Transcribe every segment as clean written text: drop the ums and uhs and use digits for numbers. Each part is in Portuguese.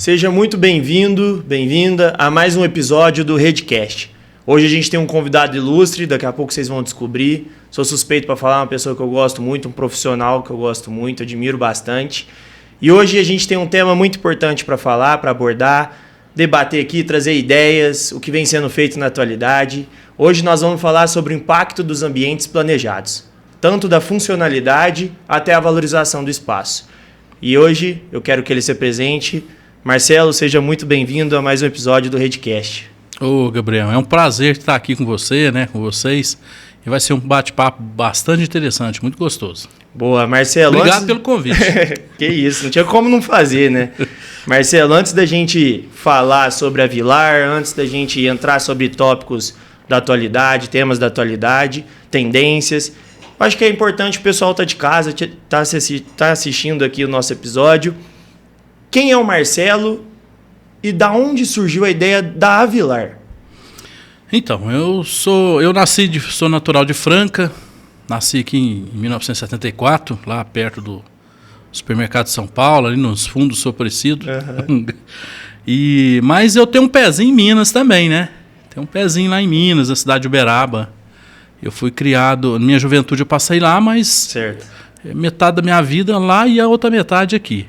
Seja muito bem-vindo, bem-vinda a mais um episódio do Redcast. Hoje a gente tem um convidado ilustre, daqui a pouco vocês vão descobrir. Sou suspeito para falar, uma pessoa que eu gosto muito, um profissional que eu gosto muito, admiro bastante. E hoje a gente tem um tema muito importante para falar, para abordar, debater aqui, trazer ideias, o que vem sendo feito na atualidade. Hoje nós vamos falar sobre o impacto dos ambientes planejados, tanto da funcionalidade até a valorização do espaço. E hoje eu quero que ele se apresente. Marcelo, seja muito bem-vindo a mais um episódio do Redcast. Ô, Gabriel, é um prazer estar aqui com você, né, com vocês. E vai ser um bate-papo bastante interessante, muito gostoso. Boa, Marcelo. Obrigado pelo convite. Que isso, não tinha como não fazer, né? Marcelo, antes da gente falar sobre a Vilar, antes da gente entrar sobre tópicos da atualidade, temas da atualidade, tendências, acho que é importante o pessoal estar de casa, tá assistindo aqui o nosso episódio. Quem é o Marcelo e da onde surgiu a ideia da Avilar? Então, sou natural de Franca, nasci aqui em 1974, lá perto do supermercado de São Paulo, ali nos fundos do Soprecido. Uhum. Mas eu tenho um pezinho em Minas também, né? Tem um pezinho lá em Minas, na cidade de Uberaba. Eu fui criado, na minha juventude eu passei lá, mas certo. Metade da minha vida lá e a outra metade aqui.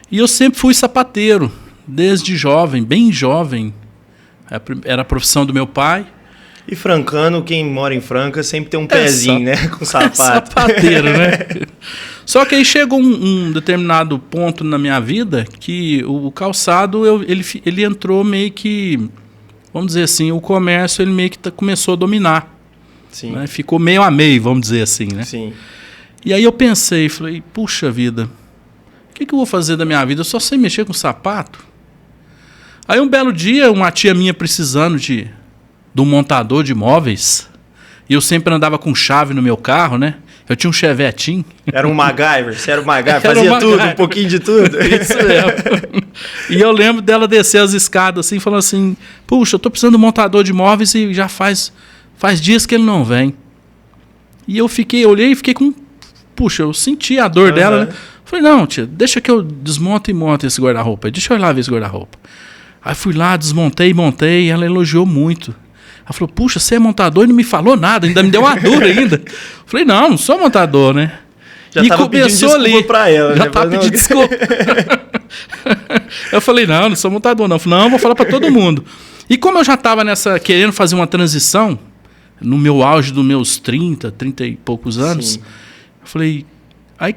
E eu sempre fui sapateiro, desde jovem, bem jovem. Era a profissão do meu pai. E francano, quem mora em Franca sempre tem um pezinho, né? Com sapato. Sapateiro, né? Só que aí chegou um determinado ponto na minha vida que o calçado, ele entrou meio que, vamos dizer assim, o comércio ele meio que começou a dominar. Sim. Né? Ficou meio a meio, vamos dizer assim, né? Sim. E aí eu pensei, falei, puxa vida, o que eu vou fazer da minha vida? Eu só sei mexer com sapato. Aí um belo dia, uma tia minha precisando de um montador de móveis, e eu sempre andava com chave no meu carro, né? Eu tinha um Chevetinho. Era um MacGyver, você era um MacGyver, fazia tudo, um pouquinho de tudo. Isso mesmo. E eu lembro dela descer as escadas assim, falando assim, puxa, eu tô precisando de um montador de móveis e já faz dias que ele não vem. E eu olhei e fiquei com, puxa, eu senti a dor dela, né? Falei, não, tia, deixa que eu desmonto e monto esse guarda-roupa. Deixa eu ir lá ver esse guarda-roupa. Aí fui lá, desmontei, montei, e ela elogiou muito. Ela falou, puxa, você é montador e não me falou nada, ainda me deu uma dura ainda. Falei, não sou montador, né? Já e tava começou pedindo desculpa pra ela. Já tava pedindo desculpa. Eu falei, não sou montador não. Eu falei, não, vou falar pra todo mundo. E como eu já tava querendo fazer uma transição, no meu auge dos meus 30 e poucos anos, sim, eu falei... Aí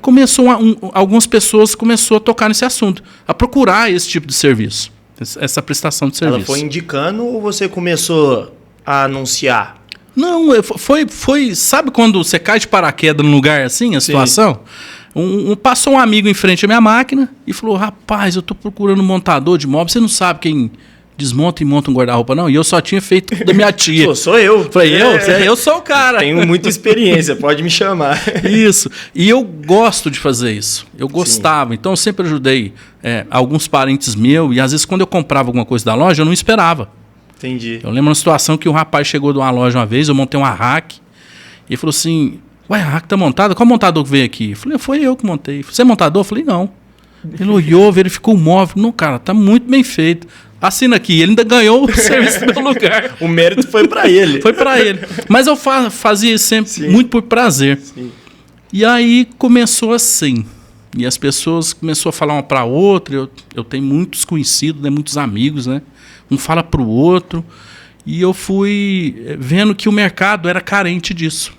algumas pessoas começaram a tocar nesse assunto, a procurar esse tipo de serviço, essa prestação de serviço. Ela foi indicando ou você começou a anunciar? Não, foi sabe quando você cai de paraquedas num lugar assim, a situação? Passou um amigo em frente à minha máquina e falou, rapaz, eu estou procurando um montador de móveis, você não sabe quem desmonta e monta um guarda-roupa, não? E eu só tinha feito da minha tia. Sou eu. Falei, eu sou o cara. Tenho muita experiência, pode me chamar. Isso. E eu gosto de fazer isso. Eu gostava. Sim. Então eu sempre ajudei alguns parentes meus e às vezes quando eu comprava alguma coisa da loja, eu não esperava. Entendi. Eu lembro uma situação que um rapaz chegou de uma loja uma vez, eu montei uma rack e ele falou assim, ué, a rack tá montada? Qual montador que veio aqui? Eu falei, foi eu que montei. Você é montador? Eu falei, não. Ele olhou, verificou o móvel. Não, cara, tá muito bem feito. Assina aqui, ele ainda ganhou o serviço do meu lugar. O mérito foi para ele. Foi para ele. Mas eu fazia isso sempre, sim, muito por prazer. Sim. E aí começou assim. E as pessoas começaram a falar uma para outra. Eu tenho muitos conhecidos, né, muitos amigos, né? Um fala para o outro. E eu fui vendo que o mercado era carente disso.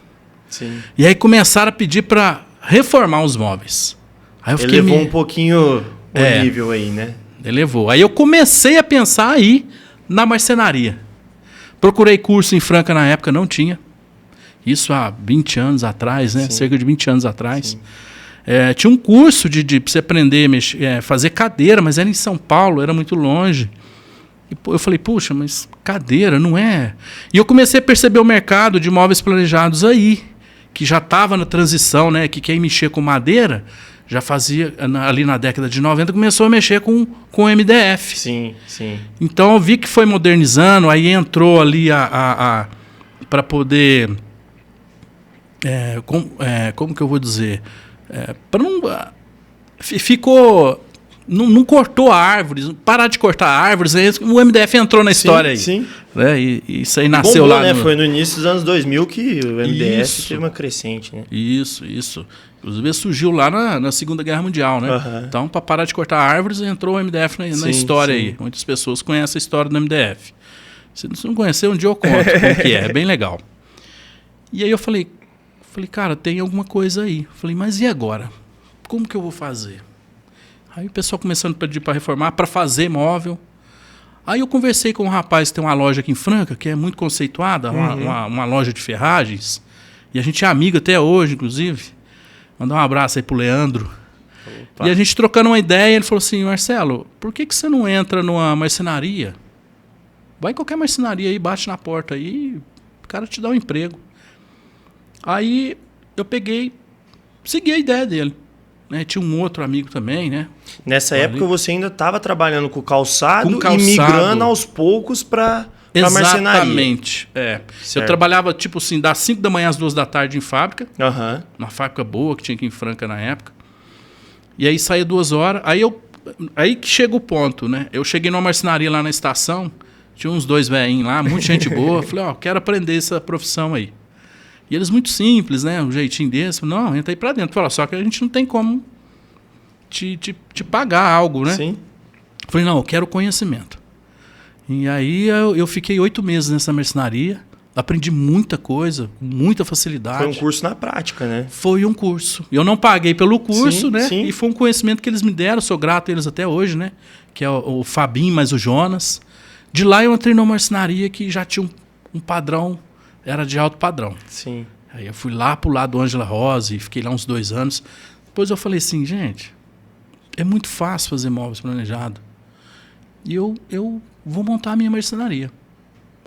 Sim. E aí começaram a pedir para reformar os móveis. Aí eu fiquei elevou um pouquinho o nível aí, né? Elevou. Aí eu comecei a pensar aí na marcenaria. Procurei curso em Franca na época, não tinha. Isso há 20 anos atrás, né? Sim. Cerca de 20 anos atrás. Tinha um curso pra você aprender a fazer cadeira, mas era em São Paulo, era muito longe. E eu falei, puxa, mas cadeira não é... E eu comecei a perceber o mercado de móveis planejados aí, que já estava na transição, né? Que quem mexer com madeira... já fazia, ali na década de 90, começou a mexer com o MDF. Sim, sim. Então eu vi que foi modernizando, aí entrou ali para poder... como que eu vou dizer? Ficou não cortou árvores, parar de cortar árvores, aí o MDF entrou na história aí. Sim. Né? E isso aí nasceu bombou, lá. Né? Foi no início dos anos 2000 que o MDF teve uma crescente, né? Isso. Inclusive surgiu lá na Segunda Guerra Mundial, né? Então, para parar de cortar árvores, entrou o MDF na história aí. Muitas pessoas conhecem a história do MDF. Se não conhecer, um dia eu conto como que é bem legal. E aí eu falei, cara, tem alguma coisa aí. Falei, mas e agora? Como que eu vou fazer? Aí o pessoal começando a pedir para reformar, para fazer móvel. Aí eu conversei com um rapaz que tem uma loja aqui em Franca, que é muito conceituada, uma loja de ferragens. E a gente é amigo até hoje, inclusive. Mandar um abraço aí pro Leandro. Opa. E a gente trocando uma ideia, ele falou assim, Marcelo, por que você não entra numa marcenaria? Vai em qualquer marcenaria aí, bate na porta aí, o cara te dá um emprego. Aí eu segui a ideia dele. Né? Tinha um outro amigo também, né? Nessa época você ainda estava trabalhando com calçado e migrando aos poucos para marcenaria. Exatamente. Eu trabalhava tipo assim, das 5 da manhã às 2 da tarde em fábrica. Uma fábrica boa que tinha aqui em Franca na época. E aí saía 2 horas. Aí que chega o ponto, né? Eu cheguei numa marcenaria lá na estação, tinha uns 2 velhinhos lá, muita gente boa. Falei, quero aprender essa profissão aí. E eles muito simples, né? Um jeitinho desse. Não, entra aí pra dentro. Falei, só que a gente não tem como te pagar algo, né? Sim. Falei, não, eu quero conhecimento. E aí eu fiquei 8 meses nessa marcenaria. Aprendi muita coisa, com muita facilidade. Foi um curso na prática, né? Foi um curso. Eu não paguei pelo curso, né? Sim. E foi um conhecimento que eles me deram. Sou grato a eles até hoje, né? Que é o Fabinho mais o Jonas. De lá eu entrei numa marcenaria que já tinha um padrão, era de alto padrão. Sim. Aí eu fui lá pro lado do Ângela Rosa e fiquei lá uns 2 anos. Depois eu falei assim, gente, é muito fácil fazer móveis planejados. E eu vou montar a minha marcenaria.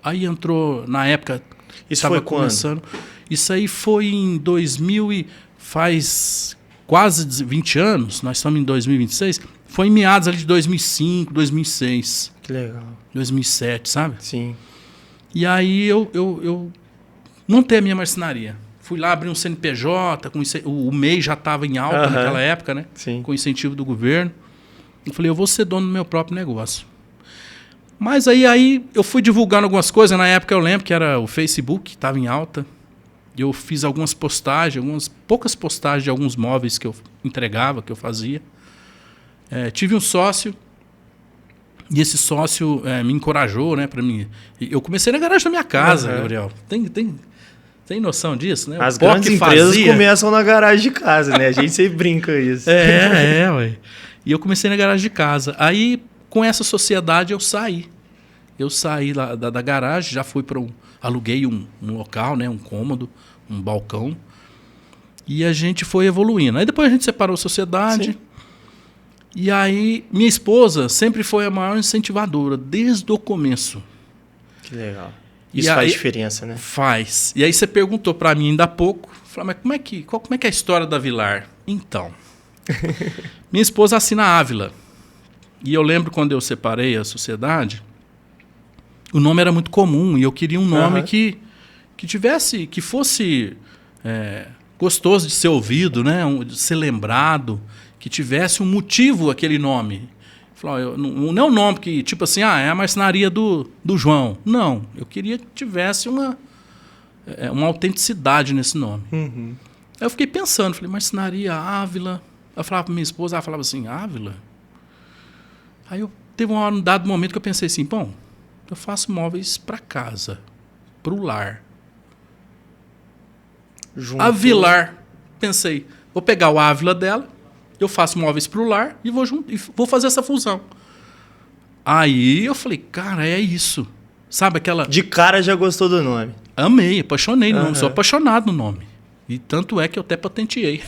Aí entrou, na época... Isso foi começando. Isso aí foi em 2000 e faz quase 20 anos, nós estamos em 2026. Foi em meados ali de 2005, 2006. Que legal. 2007, sabe? Sim. E aí eu montei a minha marcenaria. Fui lá abrir um CNPJ, o MEI já estava em alta naquela época, né? Sim. Com incentivo do governo. Eu falei, eu vou ser dono do meu próprio negócio. Mas aí eu fui divulgando algumas coisas. Na época eu lembro que era o Facebook, estava em alta. Eu fiz algumas postagens, poucas postagens de alguns móveis que eu entregava, que eu fazia. Tive um sócio. E esse sócio me encorajou, né, para mim. Eu comecei na garagem da minha casa, Gabriel. Tem noção disso, né? As grandes empresas começam na garagem de casa, né? A gente sempre brinca isso. Ué. E eu comecei na garagem de casa. Aí, com essa sociedade, eu saí. Eu saí lá da garagem, já fui para aluguei um local, né, um cômodo, um balcão. E a gente foi evoluindo. Aí depois a gente separou a sociedade. Sim. E aí, minha esposa sempre foi a maior incentivadora, desde o começo. Que legal. Isso faz diferença, né? Faz. E aí você perguntou para mim ainda há pouco, falei, mas como é que é a história da Vilar? Então, minha esposa assina a Ávila. E eu lembro quando eu separei a sociedade, o nome era muito comum e eu queria um nome que fosse gostoso de ser ouvido, né? De ser lembrado, que tivesse um motivo aquele nome. Não é um nome que, tipo assim, é a marcenaria do João. Não, eu queria que tivesse uma autenticidade nesse nome. Uhum. Aí eu fiquei pensando, falei, marcenaria Ávila. Eu falava para minha esposa, ela falava assim, Ávila? Aí teve um dado momento que eu pensei assim, bom, eu faço móveis para casa, para o lar. A Vilar, pensei, vou pegar o Ávila dela, eu faço móveis para o lar e vou fazer essa fusão. Aí eu falei, cara, é isso. Sabe aquela... De cara já gostou do nome. Amei, apaixonei no nome, sou apaixonado no nome. E tanto é que eu até patenteei.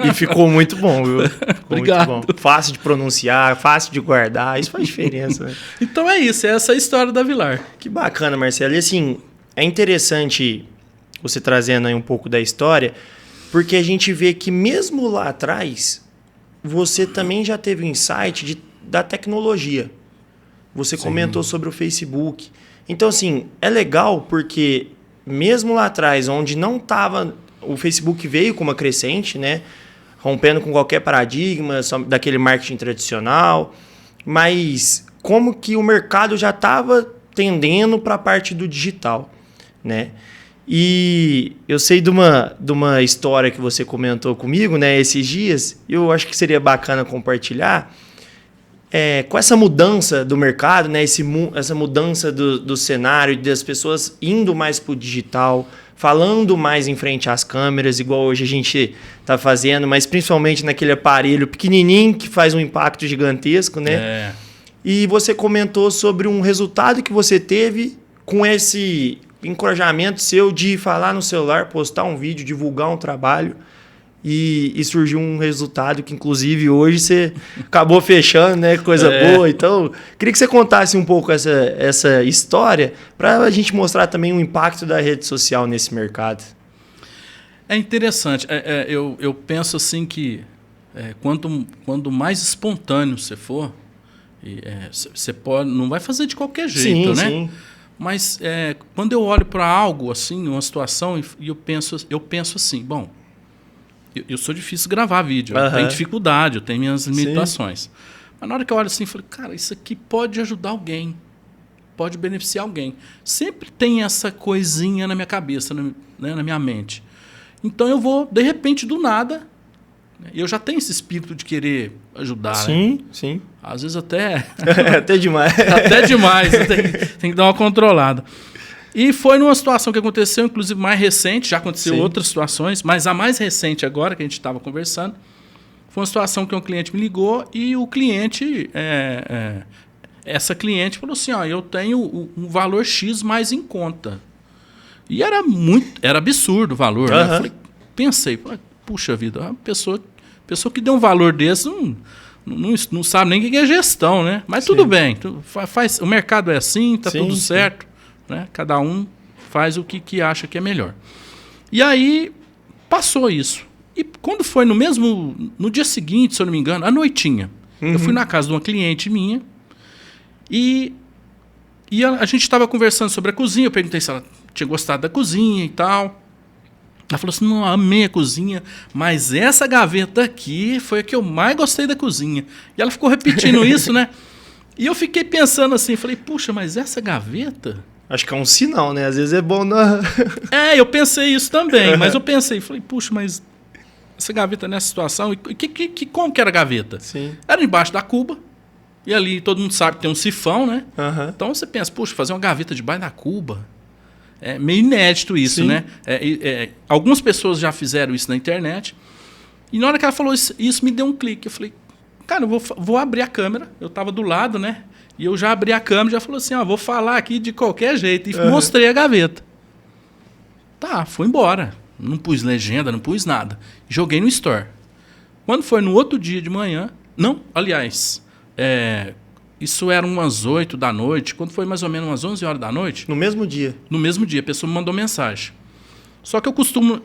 E ficou muito bom, viu? Obrigado. Muito bom. Fácil de pronunciar, fácil de guardar, isso faz diferença. Né? Então é isso, essa é a história da Vilar. Que bacana, Marcelo. E assim, é interessante você trazendo aí um pouco da história, porque a gente vê que mesmo lá atrás, você também já teve um insight da tecnologia. Você comentou sobre o Facebook. Então, assim, é legal porque mesmo lá atrás, onde não estava... O Facebook veio com uma crescente, né? rompendo com qualquer paradigma daquele marketing tradicional, mas como que o mercado já estava tendendo para a parte do digital, né? E eu sei de uma história que você comentou comigo, né, esses dias, e eu acho que seria bacana compartilhar, com essa mudança do mercado, né, essa mudança do cenário, das pessoas indo mais para o digital, falando mais em frente às câmeras, igual hoje a gente está fazendo, mas principalmente naquele aparelho pequenininho que faz um impacto gigantesco, né? E você comentou sobre um resultado que você teve com esse encorajamento seu de falar no celular, postar um vídeo, divulgar um trabalho e surgiu um resultado que, inclusive, hoje você acabou fechando, né? Coisa boa. Então, queria que você contasse um pouco essa história para a gente mostrar também o impacto da rede social nesse mercado. É interessante. Eu penso assim que quanto mais espontâneo você for, você não vai fazer de qualquer jeito, né? Sim. Mas quando eu olho para algo assim, uma situação, e eu penso assim, bom, eu sou difícil gravar vídeo, eu tenho dificuldade, eu tenho minhas limitações. Sim. Mas na hora que eu olho assim, eu falei, cara, isso aqui pode ajudar alguém, pode beneficiar alguém. Sempre tem essa coisinha na minha cabeça, né, na minha mente. Então eu vou, de repente, do nada, eu já tenho esse espírito de querer ajudar. Sim, né? Sim. Às vezes até... até demais. Até demais, tem que dar uma controlada. E foi numa situação que aconteceu, inclusive mais recente, já aconteceu outras situações, mas a mais recente agora, que a gente estava conversando, foi uma situação que um cliente me ligou e o cliente, essa cliente falou assim, eu tenho um valor X mais em conta. E era absurdo o valor. Né? Eu falei, pensei, puxa vida, a pessoa que deu um valor desse não sabe nem o que é gestão, né? Mas tudo bem, o mercado é assim, está tudo certo. Né? Cada um faz o que acha que é melhor. E aí passou isso. E quando foi no dia seguinte, se eu não me engano, à noitinha, eu fui na casa de uma cliente minha e a gente estava conversando sobre a cozinha. Eu perguntei se ela tinha gostado da cozinha e tal. Ela falou assim, não, amei a cozinha, mas essa gaveta aqui foi a que eu mais gostei da cozinha. E ela ficou repetindo isso, né? E eu fiquei pensando assim, falei, puxa, mas essa gaveta... Acho que é um sinal, né? Às vezes é bom... eu pensei isso também, mas eu pensei, falei, puxa, mas essa gaveta nessa situação, como que era a gaveta? Sim. Era embaixo da cuba, e ali todo mundo sabe que tem um sifão, né? Então você pensa, puxa, fazer uma gaveta debaixo da cuba, é meio inédito isso, né? Algumas pessoas já fizeram isso na internet, e na hora que ela falou isso me deu um clique. Eu falei, cara, eu vou abrir a câmera, eu estava do lado, né? E eu já abri a câmera e já falou assim, vou falar aqui de qualquer jeito. E mostrei a gaveta. Tá, fui embora. Não pus legenda, não pus nada. Joguei no store. Quando foi no outro dia de manhã... Não, aliás, isso era umas 8 da noite. Quando foi mais ou menos umas 11 horas da noite... No mesmo dia? No mesmo dia. A pessoa me mandou mensagem. Só que eu costumo...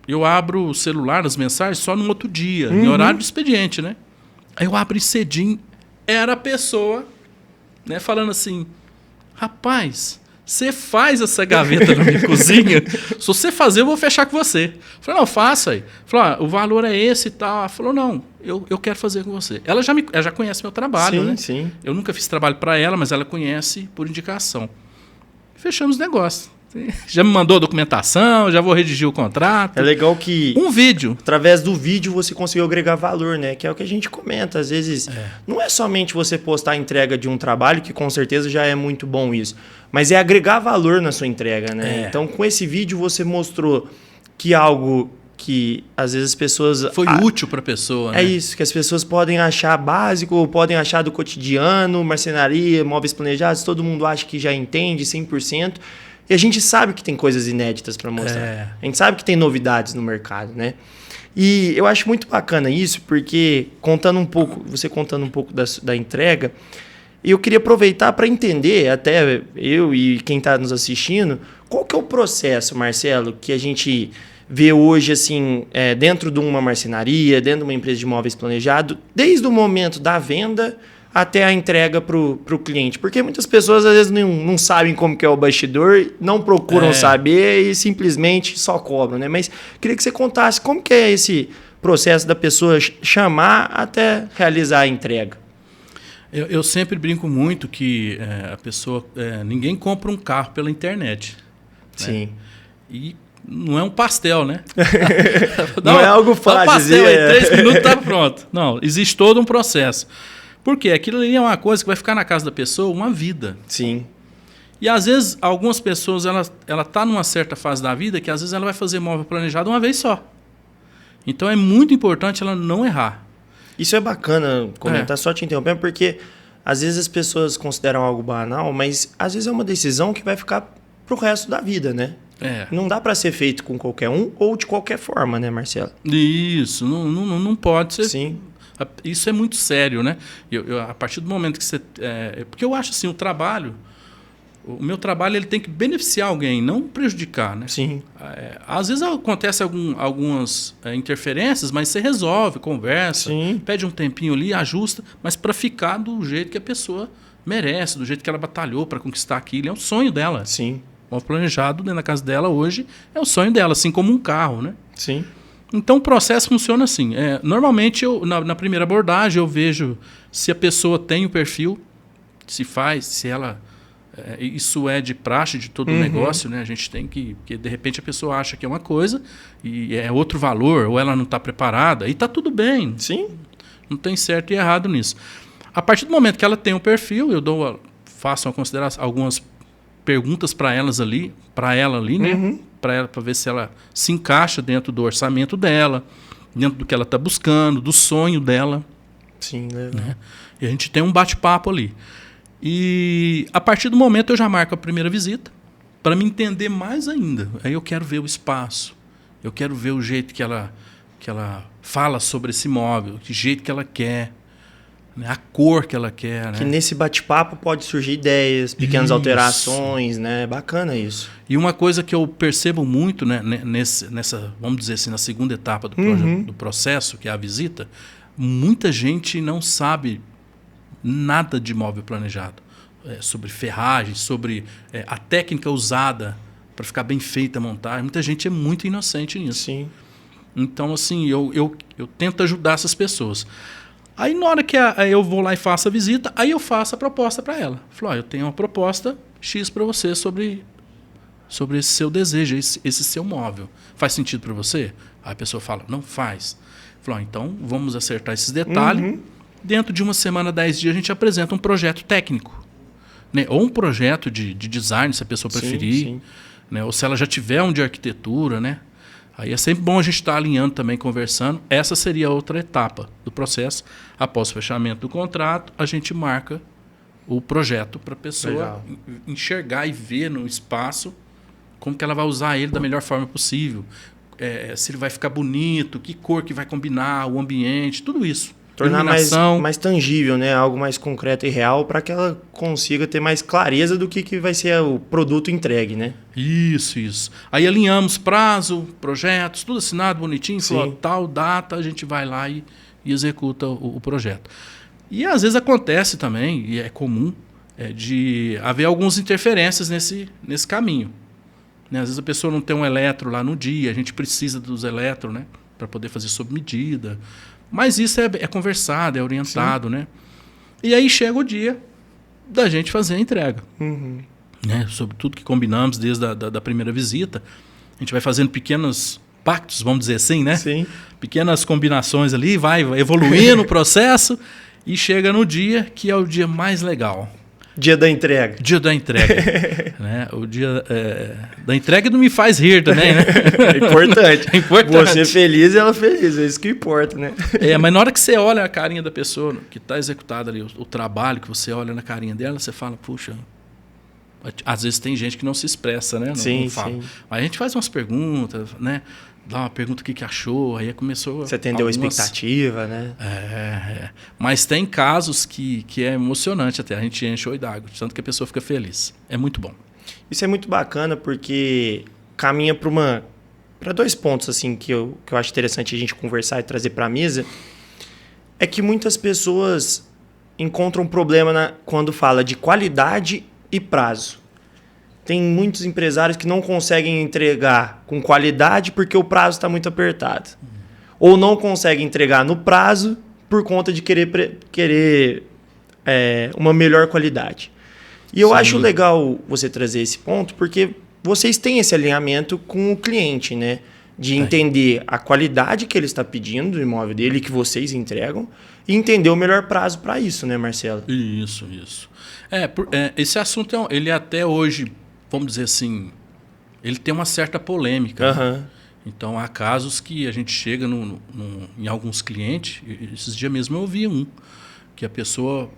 Eu abro o celular, as mensagens, só no outro dia. Em horário de expediente, né? Aí eu abri cedinho... Era a pessoa, né, falando assim, rapaz, você faz essa gaveta na minha cozinha? Se você fazer, eu vou fechar com você. Eu falei, não, faça aí. Falei, o valor é esse e tal. Ela falou, não, eu quero fazer com você. Ela já conhece meu trabalho, né? Sim. Eu nunca fiz trabalho para ela, mas ela conhece por indicação. Fechamos o negócio. Já me mandou a documentação, já vou redigir o contrato. É legal que... Um vídeo. Através do vídeo você conseguiu agregar valor, né? Que é o que a gente comenta. Às vezes, não é somente você postar a entrega de um trabalho, que com certeza já é muito bom isso, mas é agregar valor na sua entrega, né? Então, com esse vídeo você mostrou que algo que às vezes as pessoas... Foi útil para a pessoa, né? É isso, que as pessoas podem achar básico, ou podem achar do cotidiano, marcenaria, móveis planejados, todo mundo acha que já entende 100%. E a gente sabe que tem coisas inéditas para mostrar. A gente sabe que tem novidades no mercado, né? E eu acho muito bacana isso, porque você contando um pouco da entrega, eu queria aproveitar para entender, até eu e quem está nos assistindo, qual que é o processo, Marcelo, que a gente vê hoje assim, dentro de uma marcenaria, dentro de uma empresa de móveis planejado, desde o momento da venda até a entrega para o cliente. Porque muitas pessoas, às vezes, não sabem como que é o bastidor, não procuram saber e simplesmente só cobram, né? Mas queria que você contasse como que é esse processo da pessoa chamar até realizar a entrega? Eu sempre brinco muito que a pessoa... ninguém compra um carro pela internet. Sim. Né? E não é um pastel, né? Não é algo fácil. Dá um pastel aí, 3 minutos tá pronto. Não, existe todo um processo. Por quê? Aquilo ali é uma coisa que vai ficar na casa da pessoa uma vida. Sim. E às vezes, algumas pessoas, ela tá numa certa fase da vida que às vezes ela vai fazer móvel planejado uma vez só. Então é muito importante ela não errar. Isso é bacana comentar, só te interrompendo, porque às vezes as pessoas consideram algo banal, mas às vezes é uma decisão que vai ficar pro resto da vida, né? Não dá para ser feito com qualquer um ou de qualquer forma, né, Marcelo? Isso, não pode ser. Sim. Isso é muito sério, né? A partir do momento que você... porque eu acho assim, o meu trabalho ele tem que beneficiar alguém, não prejudicar, né? Sim. Às vezes acontece algumas interferências, mas você resolve, conversa, Sim. pede um tempinho ali, ajusta, mas para ficar do jeito que a pessoa merece, do jeito que ela batalhou para conquistar aquilo. É um sonho dela. Sim. O planejado dentro da casa dela hoje é o sonho dela, assim como um carro, né? Sim. Então o processo funciona assim. Normalmente, na primeira abordagem, eu vejo se a pessoa tem o perfil, se ela... isso é de praxe de todo o negócio, né? A gente tem que... Porque de repente a pessoa acha que é uma coisa e é outro valor, ou ela não está preparada, e está tudo bem. Sim. Não tem certo e errado nisso. A partir do momento que ela tem o perfil, eu faço uma consideração, algumas perguntas para ela ali, né? Para ver se ela se encaixa dentro do orçamento dela, dentro do que ela está buscando, do sonho dela. Sim, né? E a gente tem um bate-papo ali. E a partir do momento eu já marco a primeira visita para me entender mais ainda. Aí eu quero ver o espaço, eu quero ver o jeito que ela fala sobre esse imóvel, que jeito que ela quer, né? A cor que ela quer. Né? Que nesse bate-papo pode surgir ideias, pequenas alterações, né? Bacana isso. E uma coisa que eu percebo muito, né, nessa, vamos dizer assim, na segunda etapa do processo, que é a visita, muita gente não sabe nada de imóvel planejado. Sobre ferragem, sobre a técnica usada para ficar bem feita a montagem. Muita gente é muito inocente nisso. Sim. Então, assim, eu tento ajudar essas pessoas. Aí, na hora que eu vou lá e faço a visita, aí eu faço a proposta para ela. Falo, eu tenho uma proposta X para você sobre esse seu desejo, esse seu móvel. Faz sentido para você? Aí a pessoa fala, não faz. Falo, então vamos acertar esses detalhes. Dentro de uma semana, 10 dias, a gente apresenta um projeto técnico. Né? Ou um projeto de design, se a pessoa preferir. Sim. Né? Ou se ela já tiver um de arquitetura, né? Aí é sempre bom a gente estar alinhando também, conversando. Essa seria outra etapa do processo. Após o fechamento do contrato, a gente marca o projeto para a pessoa enxergar e ver no espaço como que ela vai usar ele da melhor forma possível. Se ele vai ficar bonito, que cor que vai combinar, o ambiente, tudo isso. Tornar mais tangível, né? Algo mais concreto e real para que ela consiga ter mais clareza do que vai ser o produto entregue, né? Isso. Aí alinhamos prazo, projetos, tudo assinado, bonitinho, falou, tal data, a gente vai lá e executa o projeto. E às vezes acontece também, e é comum, de haver algumas interferências nesse caminho. Né? Às vezes a pessoa não tem um eletro lá no dia, a gente precisa dos eletros, né? Para poder fazer sob medida. Mas isso é conversado, é orientado, né? E aí chega o dia da gente fazer a entrega. Né? Sobre tudo que combinamos desde a primeira visita. A gente vai fazendo pequenos pactos, vamos dizer assim, né? Sim. Pequenas combinações ali, vai evoluindo o processo e chega no dia que é o dia mais legal. Dia da entrega. Dia da entrega. Né? O dia da entrega não me faz rir também, né? É importante. É importante. Você feliz e ela feliz, é isso que importa, né? Mas na hora que você olha a carinha da pessoa, que está executado ali, o trabalho que você olha na carinha dela, você fala, puxa... Às vezes tem gente que não se expressa, né? Não fala. Sim. Mas a gente faz umas perguntas, né? Dá uma pergunta o que achou, aí começou... Você atendeu a expectativa, né? Mas tem casos que é emocionante até, a gente enche o olho d'água, tanto que a pessoa fica feliz. É muito bom. Isso é muito bacana porque caminha para 2 pontos assim, que eu acho interessante a gente conversar e trazer para a mesa. É que muitas pessoas encontram problema quando fala de qualidade e prazo. Tem muitos empresários que não conseguem entregar com qualidade porque o prazo está muito apertado. ou não consegue entregar no prazo por conta de querer uma melhor qualidade. E eu acho legal você trazer esse ponto, porque vocês têm esse alinhamento com o cliente, né? De entender a qualidade que ele está pedindo do imóvel dele, que vocês entregam, e entender o melhor prazo para isso, né, Marcelo? Isso. Esse assunto, ele até hoje, vamos dizer assim, ele tem uma certa polêmica. Né? Então, há casos que a gente chega em alguns clientes, esses dias mesmo eu ouvi que a pessoa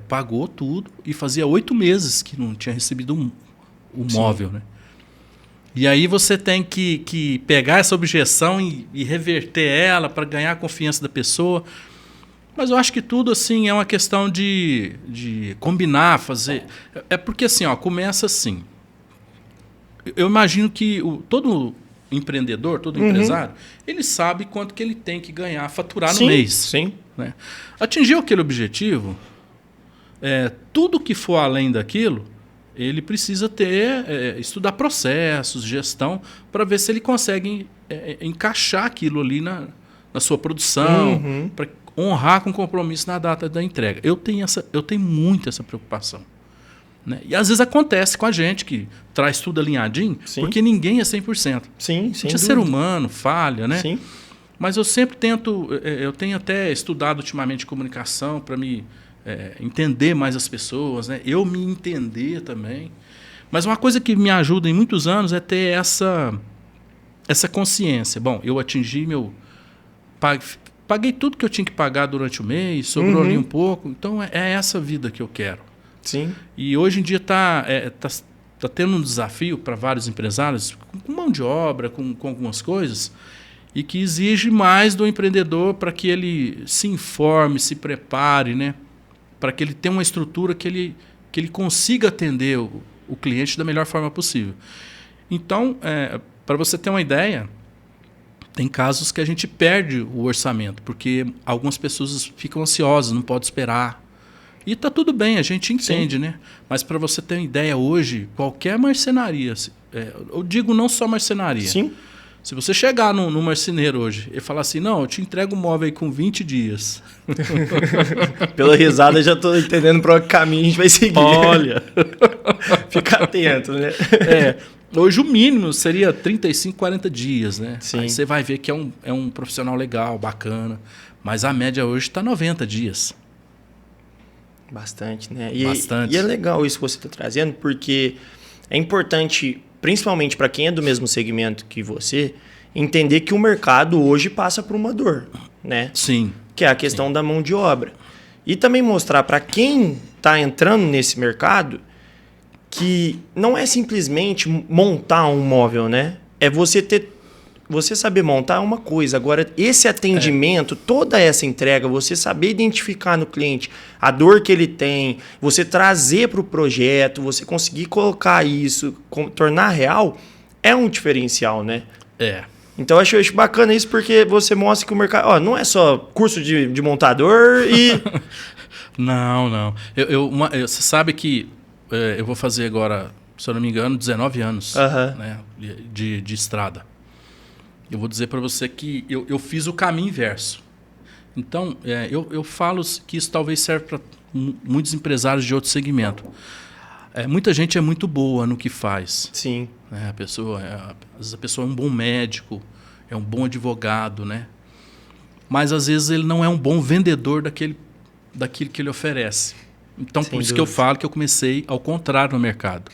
pagou tudo e fazia 8 meses que não tinha recebido o móvel, né? E aí você tem que pegar essa objeção e reverter ela para ganhar a confiança da pessoa. Mas eu acho que tudo assim é uma questão de combinar, fazer. É porque assim, começa assim. Eu imagino que todo empreendedor, todo empresário, ele sabe quanto que ele tem que ganhar, faturar no mês. Sim. Né? Atingiu aquele objetivo, tudo que for além daquilo, ele precisa estudar processos, gestão, para ver se ele consegue encaixar aquilo ali na sua produção, para honrar com compromisso na data da entrega. Eu tenho muito essa preocupação. Né? E às vezes acontece com a gente que traz tudo alinhadinho, porque ninguém é 100%. Sim, a gente é ser humano, falha, né? Sim. Mas eu sempre eu tenho até estudado ultimamente comunicação para me entender mais as pessoas, né? Eu me entender também. Mas uma coisa que me ajuda em muitos anos é ter essa consciência. Bom, eu atingi paguei tudo que eu tinha que pagar durante o mês, sobrou ali um pouco. Então é essa vida que eu quero. Sim. E hoje em dia tá tendo um desafio para vários empresários com mão de obra, com algumas coisas, e que exige mais do empreendedor para que ele se informe, se prepare, né? Para que ele tenha uma estrutura que ele consiga atender o cliente da melhor forma possível. Então, para você ter uma ideia, tem casos que a gente perde o orçamento, porque algumas pessoas ficam ansiosas, não podem esperar. E está tudo bem, a gente entende, né? Mas para você ter uma ideia hoje, qualquer marcenaria, eu digo não só marcenaria. Sim. Se você chegar no marceneiro hoje e falar assim, não, eu te entrego o móvel aí com 20 dias. Pela risada eu já estou entendendo para que caminho a gente vai seguir. Olha. Fica atento, né? Hoje o mínimo seria 35, 40 dias, né? Sim. Aí você vai ver que é um profissional legal, bacana. Mas a média hoje está 90 dias. Bastante, né? Bastante. E é legal isso que você está trazendo, porque é importante, principalmente para quem é do mesmo segmento que você, entender que o mercado hoje passa por uma dor, né? Sim. Que é a questão da mão de obra. E também mostrar para quem está entrando nesse mercado que não é simplesmente montar um móvel, né? É você saber montar uma coisa. Agora, esse atendimento, toda essa entrega, você saber identificar no cliente a dor que ele tem, você trazer para o projeto, você conseguir colocar isso, tornar real, é um diferencial, né? Então, eu acho bacana isso porque você mostra que o mercado... não é só curso de montador e... Não. Você sabe que eu vou fazer agora, se eu não me engano, 19 anos né, de estrada. Eu vou dizer para você que eu fiz o caminho inverso. Então, eu falo que isso talvez serve para muitos empresários de outro segmento. Muita gente é muito boa no que faz. Sim. Né? Às vezes a pessoa é um bom médico, é um bom advogado, né? Mas às vezes ele não é um bom vendedor daquilo que ele oferece. Então, por isso que eu falo que eu comecei ao contrário no mercado.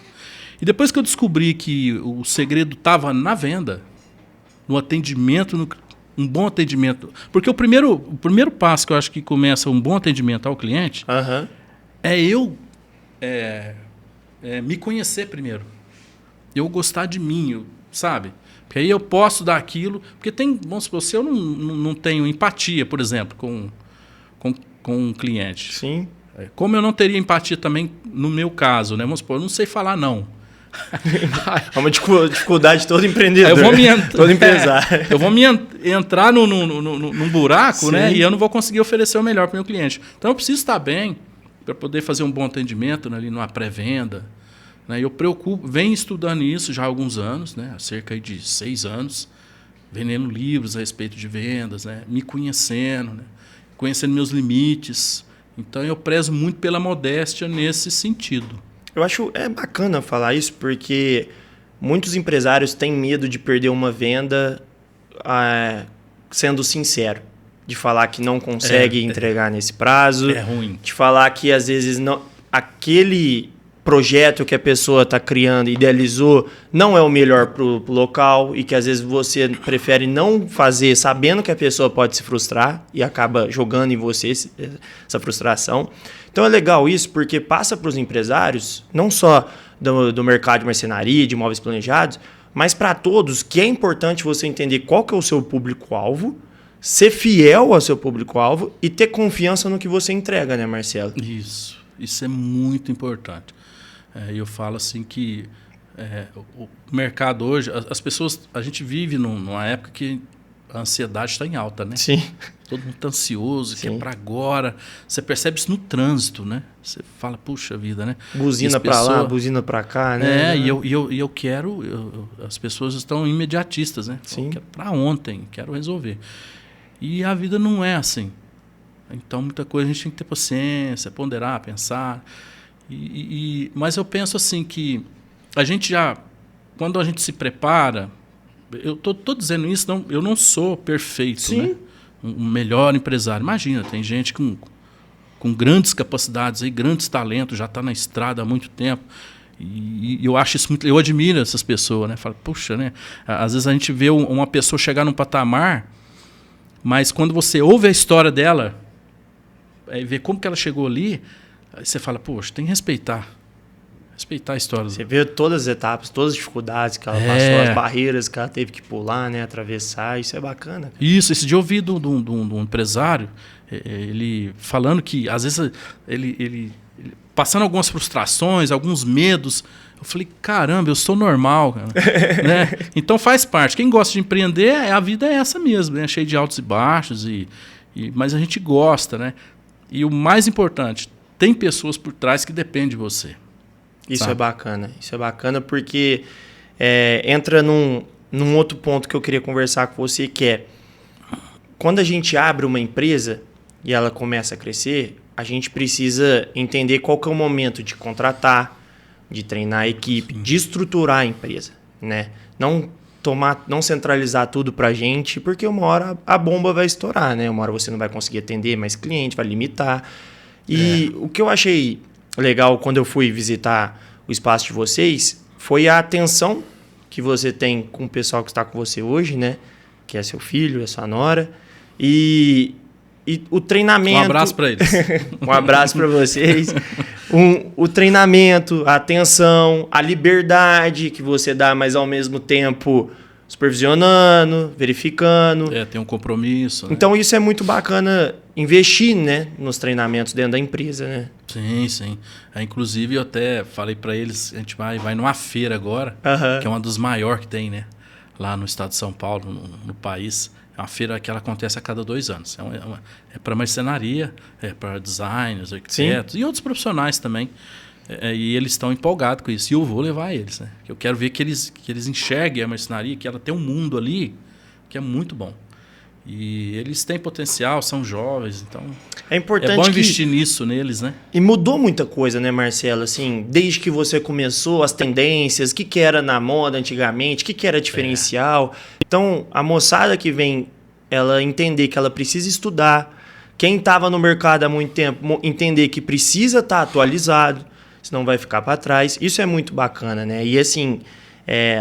E depois que eu descobri que o segredo estava na venda, no atendimento, um bom atendimento. Porque o primeiro passo que eu acho que começa um bom atendimento ao cliente é eu me conhecer primeiro. Eu gostar de mim, sabe? Porque aí eu posso dar aquilo. Porque vamos supor, se eu não tenho empatia, por exemplo, com um cliente. Sim. Como eu não teria empatia também no meu caso, né? Vamos supor, eu não sei falar não. É uma dificuldade de todo empreendedor. Todo empresário. Eu vou entrar num buraco, né? E eu não vou conseguir oferecer o melhor para o meu cliente. Então eu preciso estar bem para poder fazer um bom atendimento, né, ali numa pré-venda. Né? Eu venho estudando isso já há alguns anos, né? Há cerca de 6 anos. vendendo livros a respeito de vendas, né? Me conhecendo, né? Conhecendo meus limites. Então eu prezo muito pela modéstia nesse sentido. Eu acho bacana falar isso, porque muitos empresários têm medo de perder uma venda sendo sincero. De falar que não consegue entregar nesse prazo. É ruim. De falar que, às vezes, não, aquele projeto que a pessoa está criando, idealizou, não é o melhor para o local e que, às vezes, você prefere não fazer sabendo que a pessoa pode se frustrar e acaba jogando em você essa frustração. Então, é legal isso porque passa para os empresários, não só do mercado de marcenaria, de imóveis planejados, mas para todos, que é importante você entender qual que é o seu público-alvo, ser fiel ao seu público-alvo e ter confiança no que você entrega, né, Marcelo? Isso é muito importante. Eu falo assim que o mercado hoje, as pessoas, a gente vive numa época que a ansiedade está em alta, né? Sim. Todo mundo está ansioso, quer para agora. Você percebe isso no trânsito, né? Você fala, puxa vida, né? Buzina para lá, buzina para cá, né? E eu quero... as pessoas estão imediatistas, né? Sim. Eu quero para ontem, quero resolver. E a vida não é assim. Então, muita coisa a gente tem que ter paciência, ponderar, pensar. Mas eu penso assim que a gente quando a gente se prepara, eu tô dizendo isso, eu não sou perfeito, Sim. né? Um melhor empresário. Imagina, tem gente com grandes capacidades, aí, grandes talentos, já está na estrada há muito tempo. E eu acho isso muito... Eu admiro essas pessoas, né? Falo, puxa, né? Às vezes a gente vê uma pessoa chegar num patamar, mas quando você ouve a história dela, vê como que ela chegou ali, aí você fala, poxa, tem que respeitar a história. Você vê todas as etapas, todas as dificuldades que ela passou, as barreiras que ela teve que pular, né, atravessar, isso é bacana. Cara. Isso, esse dia eu ouvi de um empresário, ele falando que, às vezes, ele passando algumas frustrações, alguns medos, eu falei, caramba, eu sou normal, cara. Né? Então faz parte. Quem gosta de empreender, a vida é essa mesmo, né? Cheia de altos e baixos, mas a gente gosta, né? E o mais importante, tem pessoas por trás que dependem de você. Isso é bacana porque entra num outro ponto que eu queria conversar com você, que é quando a gente abre uma empresa e ela começa a crescer, a gente precisa entender qual que é o momento de contratar, de treinar a equipe, de estruturar a empresa, né? Não centralizar tudo pra gente, porque uma hora a bomba vai estourar, né? Uma hora você não vai conseguir atender mais cliente, vai limitar. E o que eu achei legal quando eu fui visitar o espaço de vocês foi a atenção que você tem com o pessoal que está com você hoje, né? Que é seu filho, é sua nora. E o treinamento... Um abraço para eles. Um abraço para vocês. O treinamento, a atenção, a liberdade que você dá, mas ao mesmo tempo supervisionando, verificando. Tem um compromisso. Né? Então isso é muito bacana investir, né, nos treinamentos dentro da empresa, né? Sim. Inclusive eu até falei para eles, a gente vai numa feira agora, que é uma das maiores que tem, né? Lá no estado de São Paulo, no país. É uma feira que ela acontece a cada 2 anos. É para marcenaria, é para designers, arquitetos e outros profissionais também. E eles estão empolgados com isso. E eu vou levar eles, né? Eu quero ver que eles enxerguem a marcenaria, que ela tem um mundo ali que é muito bom. E eles têm potencial, são jovens, então é importante. É bom investir nisso neles, né? E mudou muita coisa, né, Marcelo? Assim, desde que você começou, as tendências, o que era na moda antigamente, o que era diferencial. Então, a moçada que vem, ela entender que ela precisa estudar. Quem estava no mercado há muito tempo, entender que precisa estar atualizado, senão vai ficar para trás. Isso é muito bacana, né? E assim,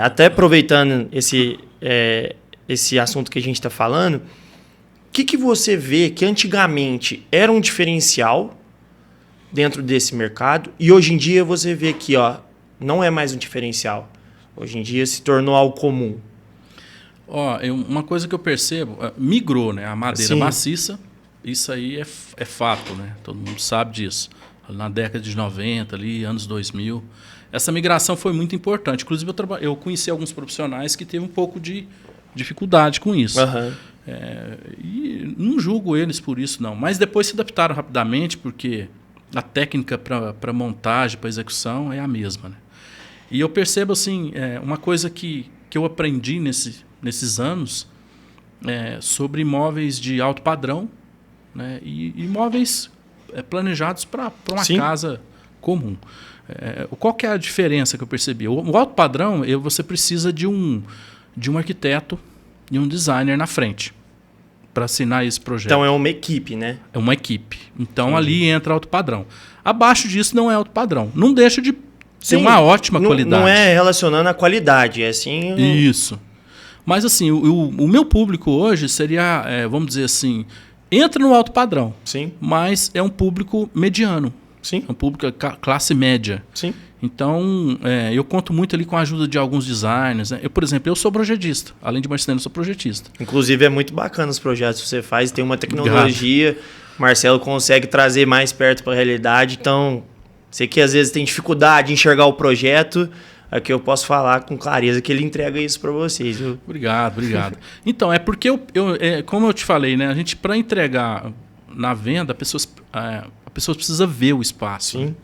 até aproveitando esse assunto que a gente está falando, o que você vê que antigamente era um diferencial dentro desse mercado e hoje em dia você vê que não é mais um diferencial. Hoje em dia se tornou algo comum. Uma coisa que eu percebo, migrou, né? A madeira maciça, isso aí é fato, né? Todo mundo sabe disso. Na década de 90, ali, anos 2000, essa migração foi muito importante. Inclusive, eu conheci alguns profissionais que teve um pouco de dificuldade com isso. E não julgo eles por isso, não. Mas depois se adaptaram rapidamente, porque a técnica para montagem, para execução é a mesma. Né? E eu percebo assim, uma coisa que eu aprendi nesses anos sobre imóveis de alto padrão, né, e imóveis planejados para uma casa comum. Qual que é a diferença que eu percebi? O alto padrão, você precisa de um arquiteto e um designer na frente para assinar esse projeto. Então é uma equipe, né? É uma equipe. Então ali entra alto padrão. Abaixo disso não é alto padrão. Não deixa de ter uma ótima qualidade. Não é relacionando a qualidade, é assim... Isso. Mas assim, o meu público hoje seria, vamos dizer assim, entra no alto padrão, Sim. mas é um público mediano. Sim. É um público classe média. Sim. Então, eu conto muito ali com a ajuda de alguns designers, né? Por exemplo, eu sou projetista. Além de marceneiro, eu sou projetista. Inclusive, é muito bacana os projetos que você faz. Tem uma tecnologia, o Marcelo consegue trazer mais perto para a realidade. Então, você que às vezes tem dificuldade em enxergar o projeto, aqui eu posso falar com clareza que ele entrega isso para vocês. Viu? Obrigado. Então, é porque, como eu te falei, né? A gente, para entregar na venda, a pessoa precisa ver o espaço. Sim. Né?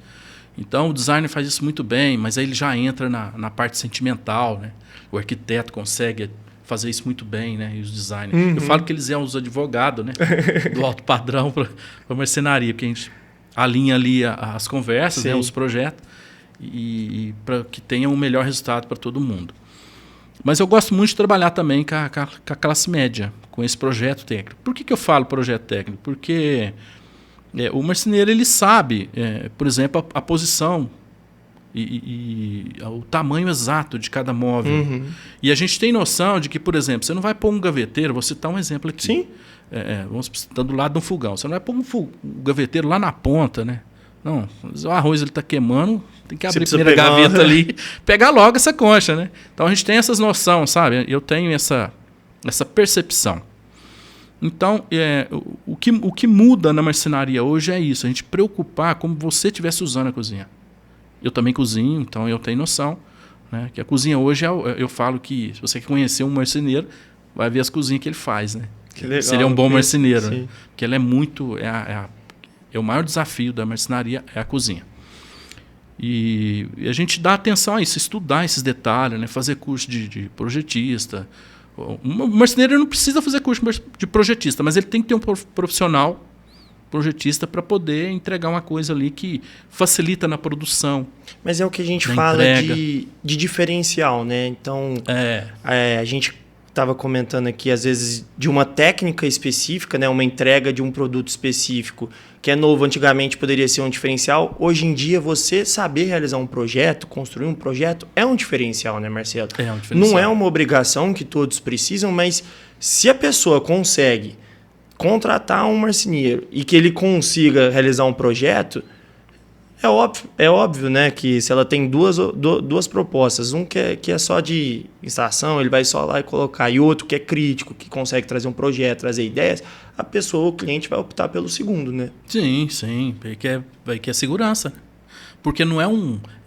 Então, o designer faz isso muito bem, mas aí ele já entra na parte sentimental, né? O arquiteto consegue fazer isso muito bem, né? E os designers. Uhum. Eu falo que eles são os advogados, né? Do alto padrão para a marcenaria, porque a gente alinha ali as conversas, né? Os projetos, e para que tenha um melhor resultado para todo mundo. Mas eu gosto muito de trabalhar também com a classe média, com esse projeto técnico. Por que eu falo projeto técnico? Porque... o marceneiro ele sabe, por exemplo, a posição e o tamanho exato de cada móvel. Uhum. E a gente tem noção de que, por exemplo, você não vai pôr um gaveteiro, vou citar um exemplo aqui. Sim. Vamos estar do lado de um fogão. Você não vai pôr um gaveteiro lá na ponta, né? Não, o arroz está queimando, tem que abrir a primeira gaveta ali, pegar logo essa concha, né? Então a gente tem essas noções, sabe? Eu tenho essa percepção. Então, o que muda na marcenaria hoje é isso, a gente preocupar como você estivesse usando a cozinha. Eu também cozinho, então eu tenho noção, né, que a cozinha hoje, eu falo que se você quer conhecer um marceneiro, vai ver as cozinhas que ele faz. Né? Que legal, seria um bom marceneiro, né? Porque ela é muito... o maior desafio da marcenaria é a cozinha. E a gente dá atenção a isso, estudar esses detalhes, né, fazer curso de projetista. O marceneiro não precisa fazer curso de projetista, mas ele tem que ter um profissional projetista para poder entregar uma coisa ali que facilita na produção. Mas é o que a gente fala de diferencial, né? Então, a gente estava comentando aqui, às vezes, de uma técnica específica, né? Uma entrega de um produto específico, que é novo, antigamente poderia ser um diferencial. Hoje em dia, você saber realizar um projeto, construir um projeto, é um diferencial, né, Marcelo? É um diferencial. Não é uma obrigação que todos precisam, mas se a pessoa consegue contratar um marceneiro e que ele consiga realizar um projeto, é óbvio, né, que se ela tem duas propostas, um que é só de instalação, ele vai só lá e colocar, e outro que é crítico, que consegue trazer um projeto, trazer ideias, o cliente vai optar pelo segundo, né? Sim, porque é segurança. Porque não é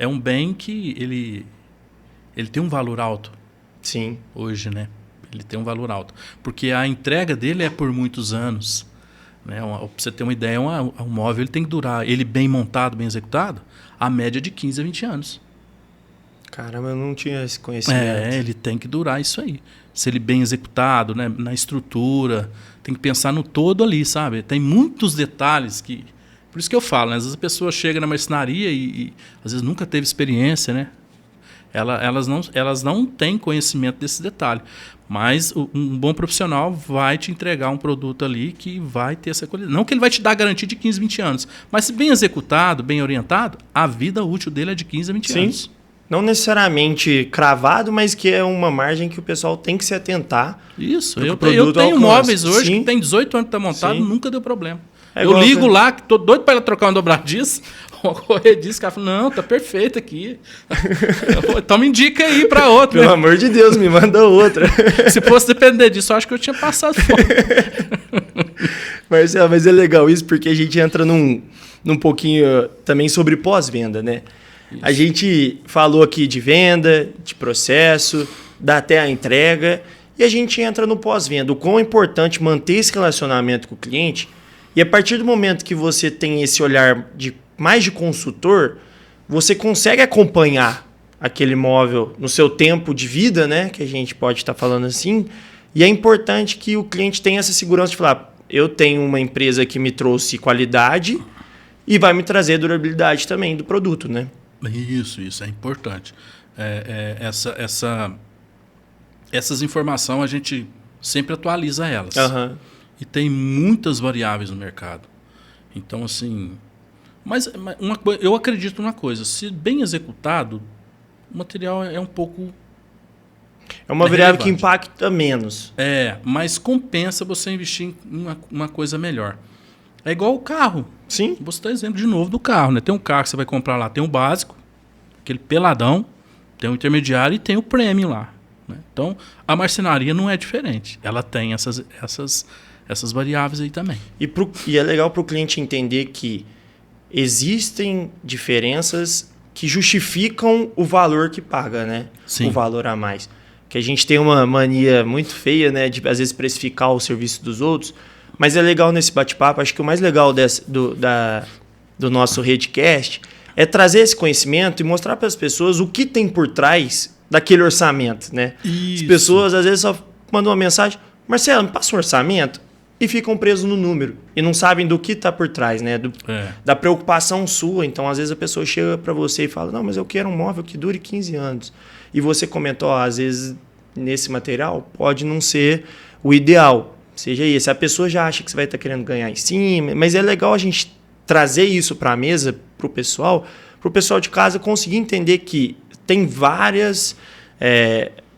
um bem que ele tem um valor alto. Sim. Hoje, né? Ele tem um valor alto. Porque a entrega dele é por muitos anos. Né? Para você ter uma ideia, um móvel ele tem que durar, ele bem montado, bem executado, a média de 15 a 20 anos. Caramba, eu não tinha esse conhecimento. Ele tem que durar isso aí. Se ele bem executado, né? Na estrutura, tem que pensar no todo ali, sabe? Tem muitos detalhes que... Por isso que eu falo, né? Às vezes a pessoa chega na marcenaria e às vezes nunca teve experiência, né? Elas não têm conhecimento desse detalhe. Mas um bom profissional vai te entregar um produto ali que vai ter essa qualidade. Não que ele vai te dar garantia de 15, 20 anos, mas se bem executado, bem orientado, a vida útil dele é de 15 a 20 anos. Não necessariamente cravado, mas que é uma margem que o pessoal tem que se atentar. Isso, eu tenho móveis hoje que tem 18 anos que está montado, nunca deu problema. Eu ligo lá, que tô doido para ela trocar uma dobradiça, o corrediça, o cara fala, não, tá perfeito aqui. Então me indica aí para outra. Pelo amor de Deus, me manda outra. Se fosse depender disso, eu acho que eu tinha passado fome. Marcelo, mas é legal isso, porque a gente entra num pouquinho também sobre pós-venda, né? Isso. A gente falou aqui de venda, de processo, dá até a entrega, e a gente entra no pós-venda. O quão é importante manter esse relacionamento com o cliente. E a partir do momento que você tem esse olhar mais de consultor, você consegue acompanhar aquele imóvel no seu tempo de vida, né? Que a gente pode estar falando assim. E é importante que o cliente tenha essa segurança de falar, eu tenho uma empresa que me trouxe qualidade e vai me trazer durabilidade também do produto, né? Isso é importante. Essas informações a gente sempre atualiza elas. Uhum. E tem muitas variáveis no mercado. Então, assim... Mas eu acredito numa coisa. Se bem executado, o material é um pouco... É uma variável que impacta menos. Mas compensa você investir em uma coisa melhor. É igual o carro. Sim. Vou citar exemplo de novo do carro, né? Tem um carro que você vai comprar lá, tem o básico, aquele peladão, tem o intermediário e tem o premium lá. Né? Então, a marcenaria não é diferente. Ela tem essas variáveis aí também. E é legal para o cliente entender que existem diferenças que justificam o valor que paga, né? Sim. O valor a mais. Que a gente tem uma mania muito feia, né? De, às vezes, precificar o serviço dos outros. Mas é legal nesse bate-papo. Acho que o mais legal do nosso Redcast é trazer esse conhecimento e mostrar para as pessoas o que tem por trás daquele orçamento, né? Isso. As pessoas, às vezes, só mandam uma mensagem. Marcelo, me passa um orçamento. E ficam presos no número. E não sabem do que está por trás, né? Da preocupação sua. Então, às vezes, a pessoa chega para você e fala, não, mas eu quero um móvel que dure 15 anos. E você comentou, às vezes, nesse material, pode não ser o ideal. Seja esse. A pessoa já acha que você vai estar querendo ganhar em cima. Mas é legal a gente trazer isso para a mesa, para o pessoal de casa conseguir entender que tem várias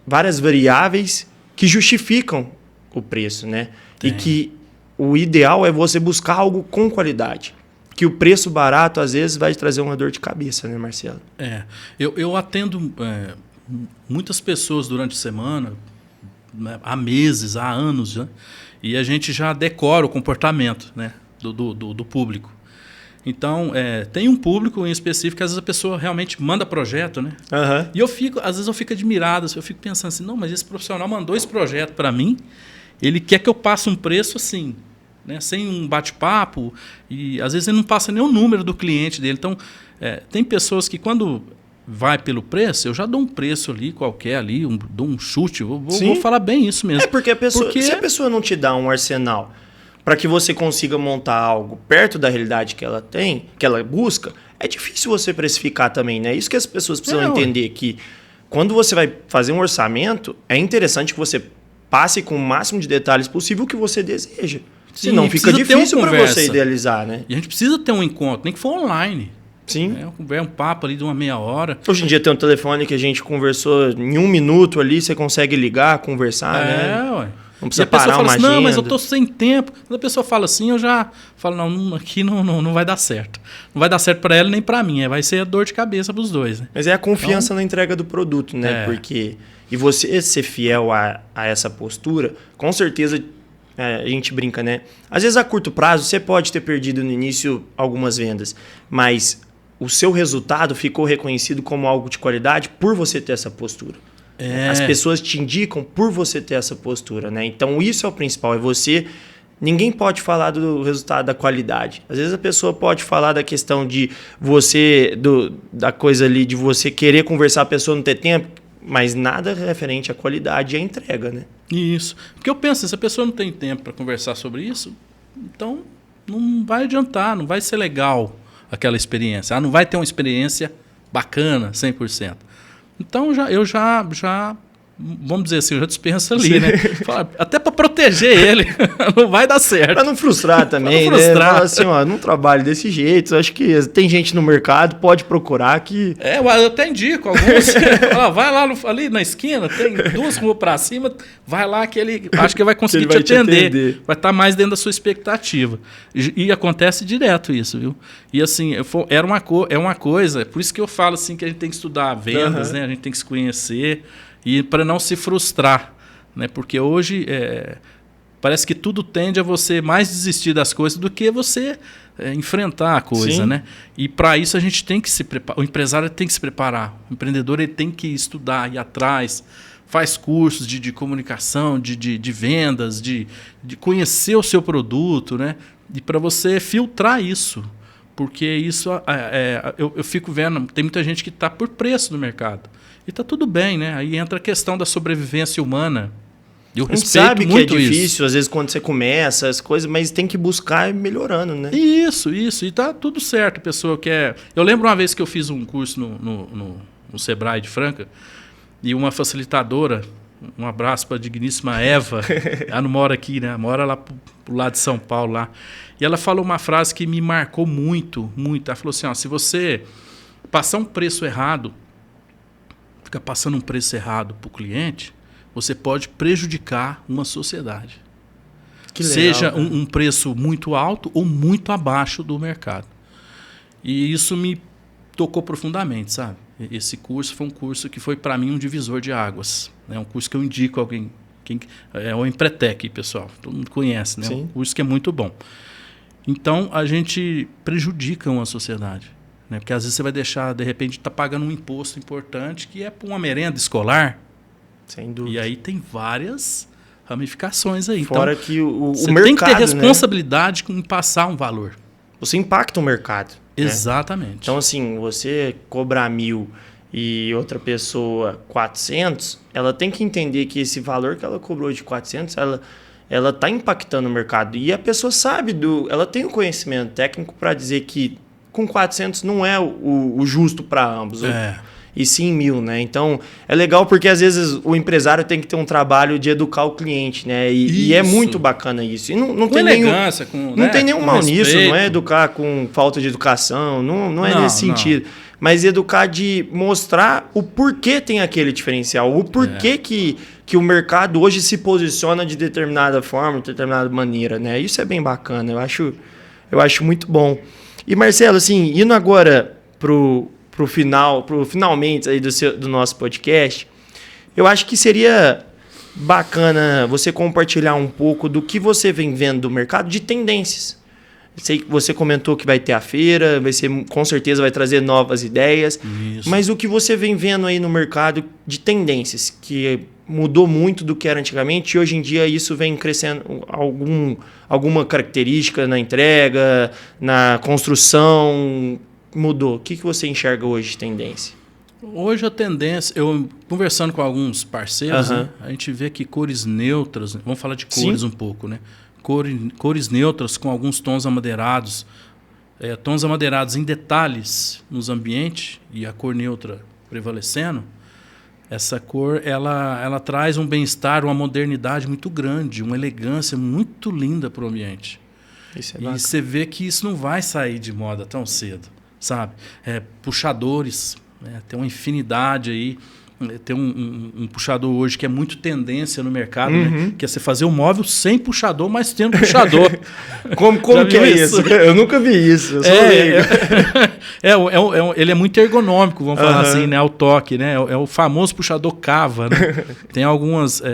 variáveis que justificam o preço, né? E que o ideal é você buscar algo com qualidade. Que o preço barato, às vezes, vai trazer uma dor de cabeça, né, Marcelo? Eu atendo muitas pessoas durante a semana, né, há meses, há anos, né? E a gente já decora o comportamento, né, do público. Então, tem um público em específico que às vezes a pessoa realmente manda projeto, né? Uhum. E às vezes eu fico admirado, eu fico pensando assim, não, mas esse profissional mandou esse projeto para mim, ele quer que eu passe um preço assim, né, sem um bate-papo, e às vezes ele não passa nem o número do cliente dele. Então, tem pessoas que quando vai pelo preço, eu já dou um preço ali qualquer, ali, dou um chute, vou falar bem isso mesmo. Porque se a pessoa não te dá um arsenal para que você consiga montar algo perto da realidade que ela tem, que ela busca, é difícil você precificar também, né? Isso que as pessoas precisam entender, que quando você vai fazer um orçamento, é interessante que você passe com o máximo de detalhes possível o que você deseja. Sim, senão fica difícil para você idealizar, né? E a gente precisa ter um encontro, nem que for online. Sim. Um papo ali de uma meia hora. Hoje em dia tem um telefone que a gente conversou em 1 minuto ali, você consegue ligar, conversar, né? Ué. Não precisa parar uma fala assim, agenda. Não, mas eu tô sem tempo. Quando a pessoa fala assim, eu já falo, não, aqui não vai dar certo. Não vai dar certo para ela nem para mim. Vai ser dor de cabeça para os dois. Né? Mas é a confiança na entrega do produto, né? Porque... E você ser fiel a essa postura, com certeza, a gente brinca, né? Às vezes, a curto prazo, você pode ter perdido no início algumas vendas, mas o seu resultado ficou reconhecido como algo de qualidade por você ter essa postura. As pessoas te indicam por você ter essa postura, né? Então, isso é o principal, é você... Ninguém pode falar do resultado da qualidade. Às vezes a pessoa pode falar da questão de você, da coisa ali, de você querer conversar, a pessoa não ter tempo, mas nada referente à qualidade e à entrega, né? Isso. Porque eu penso, se a pessoa não tem tempo para conversar sobre isso, então não vai adiantar, não vai ser legal aquela experiência. Não vai ter uma experiência bacana, 100%. Então eu já vamos dizer assim, eu já dispenso ali, Sim. né? Até para proteger ele, não vai dar certo. Para não frustrar também, não frustrar. Né? Fala assim, ó, não trabalho desse jeito, acho que tem gente no mercado, pode procurar que... Eu até indico alguns. Vai lá ali na esquina, tem 2 ruas para cima, vai lá que ele acho que vai conseguir te atender. Vai estar mais dentro da sua expectativa. E acontece direto isso, viu? E assim, é uma coisa, por isso que eu falo assim que a gente tem que estudar vendas, né? A gente tem que se conhecer. E para não se frustrar, né? Porque hoje parece que tudo tende a você mais desistir das coisas do que você enfrentar a coisa, né? E para isso a gente tem que se preparar, o empresário tem que se preparar, o empreendedor ele tem que estudar, ir atrás, faz cursos de comunicação, de vendas, de conhecer o seu produto, né? E para você filtrar isso, porque isso eu fico vendo, tem muita gente que está por preço no mercado. E está tudo bem, né? Aí entra a questão da sobrevivência humana. Eu A gente respeito sabe que é muito difícil, isso. às vezes, quando você começa as coisas, mas tem que buscar ir melhorando, né? Isso. E tá tudo certo. A pessoa quer. Eu lembro uma vez que eu fiz um curso no Sebrae de Franca e uma facilitadora, um abraço para a digníssima Eva, ela não mora aqui, né? Mora lá pro lado de São Paulo lá. E ela falou uma frase que me marcou muito, muito. Ela falou assim: ó, se você passar um preço errado, fica passando um preço errado para o cliente, você pode prejudicar uma sociedade. Que legal, Seja cara. um preço muito alto ou muito abaixo do mercado. E isso me tocou profundamente, sabe? Esse curso foi um curso que foi para mim um divisor de águas. É um curso que eu indico a alguém. É o Empretec, pessoal. Todo mundo conhece, né? É um curso que é muito bom. Então, a gente prejudica uma sociedade. Né? Porque às vezes você vai deixar, de repente, tá pagando um imposto importante que é para uma merenda escolar. Sem dúvida. E aí tem várias ramificações aí. Fora então, que o você mercado, tem que ter né? responsabilidade em passar um valor. Você impacta o mercado. Né? Exatamente. Então, assim, você cobrar 1.000 e outra pessoa 400, ela tem que entender que esse valor que ela cobrou de 400, ela está impactando o mercado. E a pessoa sabe, ela tem o conhecimento técnico para dizer que com 400 não é o justo para ambos. E sim 1.000, né? Então, é legal porque às vezes o empresário tem que ter um trabalho de educar o cliente, né? E é muito bacana isso. E não com tem elegância, não tem nenhum mal nisso, não é respeito. educar com falta de educação, não é nesse Não. sentido. Mas educar de mostrar o porquê tem aquele diferencial, o porquê que o mercado hoje se posiciona de determinada forma, de determinada maneira, né? Isso é bem bacana, eu acho muito bom. E Marcelo, assim, indo agora pro finalmente aí do nosso podcast, eu acho que seria bacana você compartilhar um pouco do que você vem vendo do mercado de tendências. Sei que você comentou que vai ter a feira, com certeza vai trazer novas ideias, Isso. mas o que você vem vendo aí no mercado de tendências, que mudou muito do que era antigamente e hoje em dia isso vem crescendo alguma característica na entrega, na construção, mudou. O que você enxerga hoje de tendência? Hoje a tendência, eu conversando com alguns parceiros, né, a gente vê que cores neutras, vamos falar de cores um pouco, né? Cores neutras com alguns tons amadeirados, tons amadeirados em detalhes nos ambientes e a cor neutra prevalecendo. Essa cor ela traz um bem-estar, uma modernidade muito grande, uma elegância muito linda para o ambiente. Isso é e bacana. você vê que isso não vai sair de moda tão cedo, sabe? Puxadores, né? Tem uma infinidade aí. Tem um puxador hoje que é muito tendência no mercado, né? Que é você fazer um móvel sem puxador, mas tendo puxador. Como que é isso? Eu nunca vi isso. Eu sou leigo. Ele é muito ergonômico, vamos falar assim, né? Ao toque, né? É o famoso puxador cava, né? Tem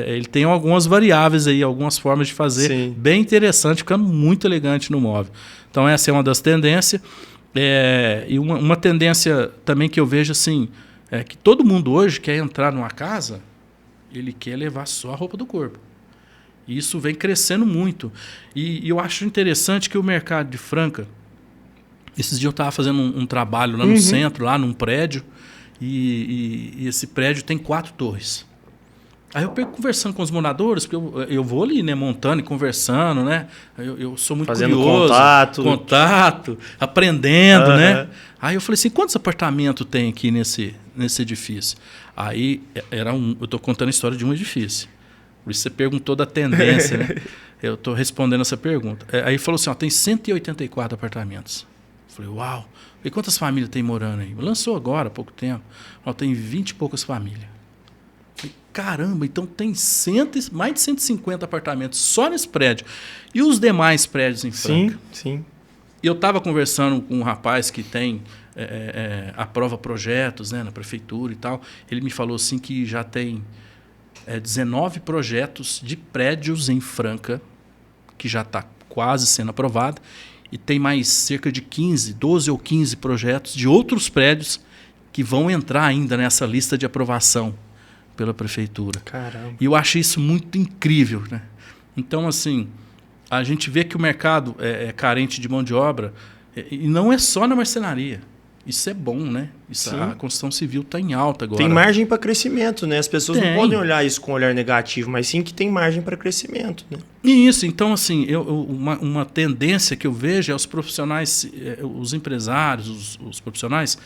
ele tem algumas variáveis aí, algumas formas de fazer. Sim. Bem interessante, ficando muito elegante no móvel. Então essa é uma das tendências. E uma tendência também que eu vejo assim, é que todo mundo hoje quer entrar numa casa, ele quer levar só a roupa do corpo. E isso vem crescendo muito. E eu acho interessante que o mercado de Franca, esses dias eu estava fazendo um trabalho lá no centro, lá num prédio, e esse prédio tem 4 torres. Aí eu pego conversando com os moradores, porque eu vou ali, né, montando e conversando, né? Eu sou muito fazendo curioso. Contato, aprendendo, né? Aí eu falei assim, quantos apartamentos tem aqui nesse edifício? Aí eu estou contando a história de um edifício. Por isso você perguntou da tendência, né? Eu estou respondendo essa pergunta. Aí falou assim, tem 184 apartamentos. Eu falei, uau! E quantas famílias tem morando aí? Lançou agora, há pouco tempo. Tem 20 e poucas famílias. Caramba, então tem mais de 150 apartamentos só nesse prédio. E os demais prédios em Franca? Sim. E eu estava conversando com um rapaz que tem aprova projetos, né, na prefeitura e tal. Ele me falou assim que já tem 19 projetos de prédios em Franca, que já está quase sendo aprovado. E tem mais cerca de 12 ou 15 projetos de outros prédios que vão entrar ainda nessa lista de aprovação pela prefeitura. Caramba. E eu achei isso muito incrível, né? Então, assim, a gente vê que o mercado é carente de mão de obra, e não é só na marcenaria. Isso é bom, né? Sim. A construção civil está em alta agora. Tem margem para crescimento, né? As pessoas Tem. não podem olhar isso com um olhar negativo, mas sim que tem margem para crescimento, né? Isso, então assim, uma tendência que eu vejo é os profissionais, os empresários, os profissionais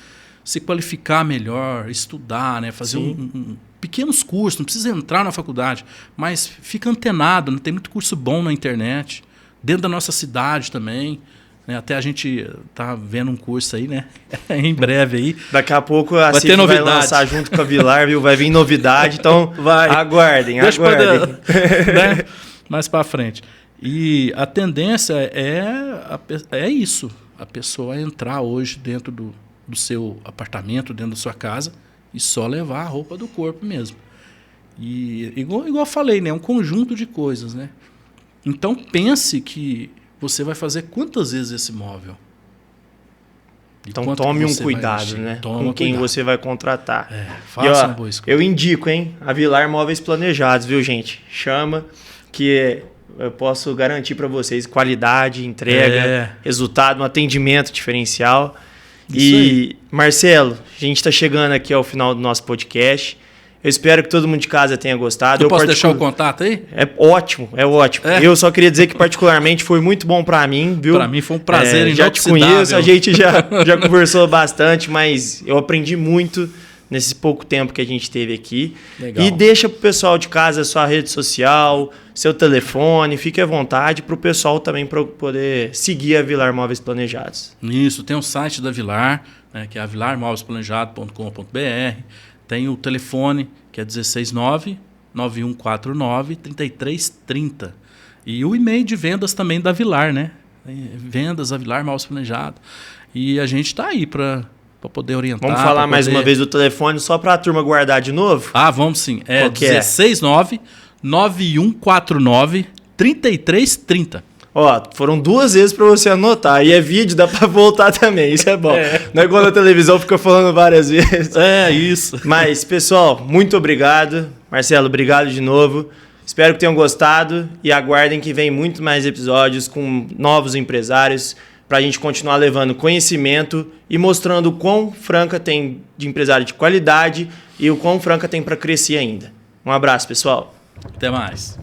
se qualificar melhor, estudar, né? Fazer pequenos cursos, não precisa entrar na faculdade, mas fica antenado, né? Tem muito curso bom na internet, dentro da nossa cidade também. Até a gente tá vendo um curso aí, né? Em breve aí. Daqui a pouco a vai CIF ter novidade. Vai lançar junto com a Vilar, viu? Vai vir novidade, então aguardem. Deixa aguardem. Né? Mais para frente. E a tendência é isso. A pessoa entrar hoje dentro do seu apartamento, dentro da sua casa, e só levar a roupa do corpo mesmo. E igual eu falei, né? É um conjunto de coisas, né? Então pense que você vai fazer quantas vezes esse móvel? Então tome um cuidado, né? Com quem você vai contratar. Faça uma boa escolha. Eu indico, hein? A Vilar Móveis Planejados, viu, gente? Chama, que eu posso garantir para vocês qualidade, entrega, resultado, um atendimento diferencial. Isso e, aí. Marcelo, a gente está chegando aqui ao final do nosso podcast. Eu espero que todo mundo de casa tenha gostado. Eu posso deixar o contato aí? É ótimo, é ótimo. Eu só queria dizer que particularmente foi muito bom para mim, viu? Para mim foi um prazer já te conheço, a gente já conversou bastante, mas eu aprendi muito nesse pouco tempo que a gente teve aqui. Legal. E deixa pro pessoal de casa a sua rede social, seu telefone, fique à vontade para o pessoal também poder seguir a Vilar Móveis Planejados. Isso, tem o site da Vilar, né, que é vilarmóveisplanejado.com.br. Tem o telefone, que é 169-9149-3330. E o e-mail de vendas também da Vilar, né? Vendas, a Vilar Móveis Planejado. E a gente está aí para poder orientar. Vamos falar mais uma vez do telefone, só para a turma guardar de novo? Vamos sim. É 169-9149-3330. Foram 2 vezes para você anotar. E é vídeo, dá para voltar também. Isso é bom. Não é igual na televisão, fica falando várias vezes. Isso. Mas, pessoal, muito obrigado. Marcelo, obrigado de novo. Espero que tenham gostado e aguardem que vem muito mais episódios com novos empresários para a gente continuar levando conhecimento e mostrando o quão Franca tem de empresário de qualidade e o quão Franca tem para crescer ainda. Um abraço, pessoal. Até mais.